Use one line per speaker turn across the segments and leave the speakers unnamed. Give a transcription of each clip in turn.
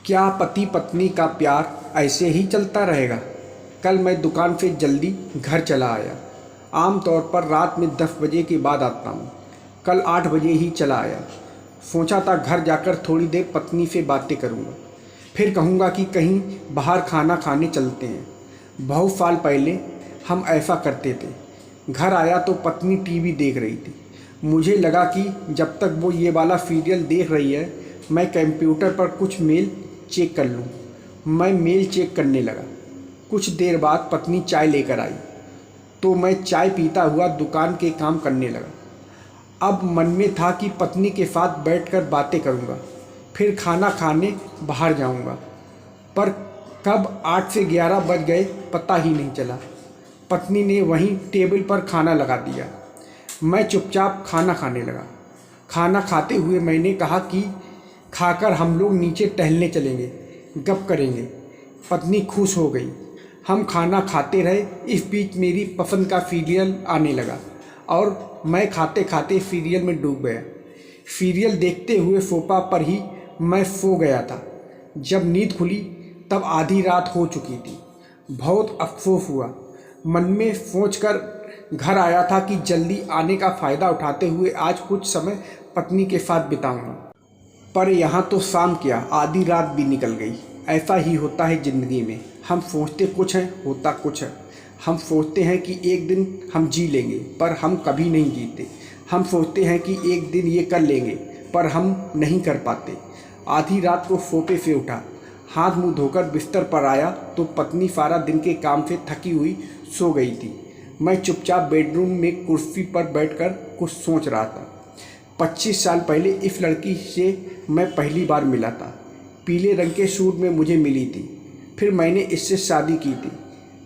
क्या पति पत्नी का प्यार ऐसे ही चलता रहेगा? कल मैं दुकान से जल्दी घर चला आया। आम तौर पर रात में 10 बजे के बाद आता हूँ। कल 8 बजे ही चला आया। सोचा था घर जाकर थोड़ी देर पत्नी से बातें करूँगा, फिर कहूँगा कि कहीं बाहर खाना खाने चलते हैं। बहुत साल पहले हम ऐसा करते थे। घर आया तो पत्नी टीवी देख रही थी। मुझे लगा कि जब तक वो ये वाला सीरियल देख रही है, मैं कंप्यूटर पर कुछ मेल चेक कर लूँ। मैं मेल चेक करने लगा। कुछ देर बाद पत्नी चाय लेकर आई तो मैं चाय पीता हुआ दुकान के काम करने लगा। अब मन में था कि पत्नी के साथ बैठकर बातें करूँगा, फिर खाना खाने बाहर जाऊँगा। पर कब 8 से 11 बज गए पता ही नहीं चला। पत्नी ने वहीं टेबल पर खाना लगा दिया। मैं चुपचाप खाना खाने लगा। खाना खाते हुए मैंने कहा कि खाकर हम लोग नीचे टहलने चलेंगे, गप करेंगे। पत्नी खुश हो गई। हम खाना खाते रहे। इस बीच मेरी पसंद का सीरियल आने लगा और मैं खाते खाते सीरियल में डूब गया। सीरियल देखते हुए सोफा पर ही मैं सो गया था। जब नींद खुली तब आधी रात हो चुकी थी। बहुत अफसोस हुआ। मन में सोचकर घर आया था कि जल्दी आने का फ़ायदा उठाते हुए आज कुछ समय पत्नी के साथ बिताऊंगा। पर यहाँ तो शाम क्या, आधी रात भी निकल गई। ऐसा ही होता है ज़िंदगी में। हम सोचते कुछ हैं, होता कुछ है। हम सोचते हैं कि एक दिन हम जी लेंगे, पर हम कभी नहीं जीते। हम सोचते हैं कि एक दिन ये कर लेंगे, पर हम नहीं कर पाते। आधी रात को सोफे से उठा, हाथ मुंह धोकर बिस्तर पर आया तो पत्नी सारा दिन के काम से थकी हुई सो गई थी। मैं चुपचाप बेडरूम में कुर्सी पर बैठकर कुछ सोच रहा था। 25 साल पहले इस लड़की से मैं पहली बार मिला था। पीले रंग के सूट में मुझे मिली थी। फिर मैंने इससे शादी की थी।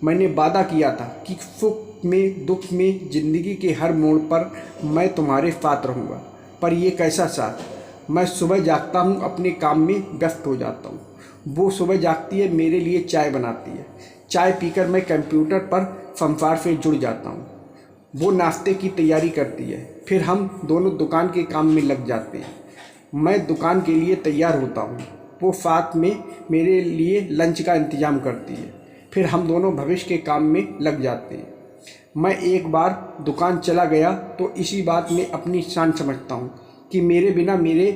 मैंने वादा किया था कि सुख में दुख में ज़िंदगी के हर मोड़ पर मैं तुम्हारे साथ रहूँगा। पर ये कैसा साथ? मैं सुबह जागता हूँ, अपने काम में व्यस्त हो जाता हूँ। वो सुबह जागती है, मेरे लिए चाय बनाती है। चाय पीकर मैं कंप्यूटर पर संसार से जुड़ जाता हूँ। वो नाश्ते की तैयारी करती है, फिर हम दोनों दुकान के काम में लग जाते हैं। मैं दुकान के लिए तैयार होता हूँ, वो साथ में मेरे लिए लंच का इंतज़ाम करती है। फिर हम दोनों भविष्य के काम में लग जाते हैं। मैं एक बार दुकान चला गया तो इसी बात में अपनी शान समझता हूँ कि मेरे बिना मेरे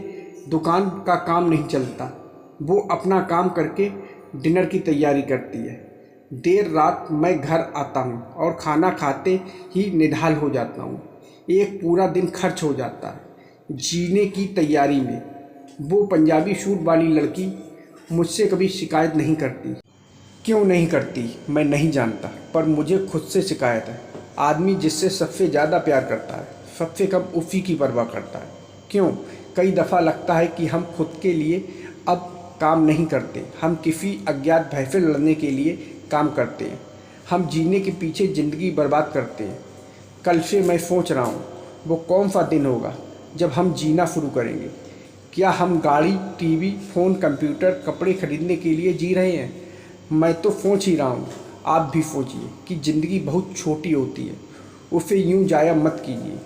दुकान का काम नहीं चलता। वो अपना काम करके डिनर की तैयारी करती है। देर रात मैं घर आता हूँ और खाना खाते ही निढाल हो जाता हूँ। एक पूरा दिन खर्च हो जाता है जीने की तैयारी में। वो पंजाबी सूट वाली लड़की मुझसे कभी शिकायत नहीं करती। क्यों नहीं करती मैं नहीं जानता, पर मुझे खुद से शिकायत है। आदमी जिससे सबसे ज़्यादा प्यार करता है, सबसे कम उसी की परवाह करता है। क्यों? कई दफ़ा लगता है कि हम खुद के लिए अब काम नहीं करते। हम किसी अज्ञात भय से लड़ने के लिए काम करते हैं। हम जीने के पीछे ज़िंदगी बर्बाद करते हैं। कल से मैं सोच रहा हूँ वो कौन सा दिन होगा जब हम जीना शुरू करेंगे। क्या हम गाड़ी, टीवी, फ़ोन, कंप्यूटर, कपड़े खरीदने के लिए जी रहे हैं? मैं तो सोच ही रहा हूँ। आप भी सोचिए कि ज़िंदगी बहुत छोटी होती है, उसे यूँ जाया मत कीजिए।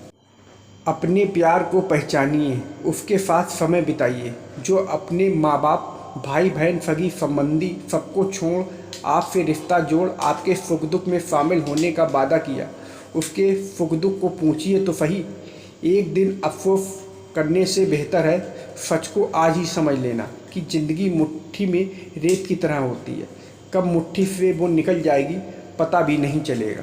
अपने प्यार को पहचानिए, उसके साथ समय बिताइए। जो अपने माँ बाप, भाई बहन, सगी संबंधी सबको छोड़ आपसे रिश्ता जोड़ आपके सुख दुख में शामिल होने का वादा किया, उसके सुख दुख को पूछिए तो सही। एक दिन अफसोस करने से बेहतर है सच को आज ही समझ लेना कि ज़िंदगी मुट्ठी में रेत की तरह होती है। कब मुट्ठी से वो निकल जाएगी पता भी नहीं चलेगा।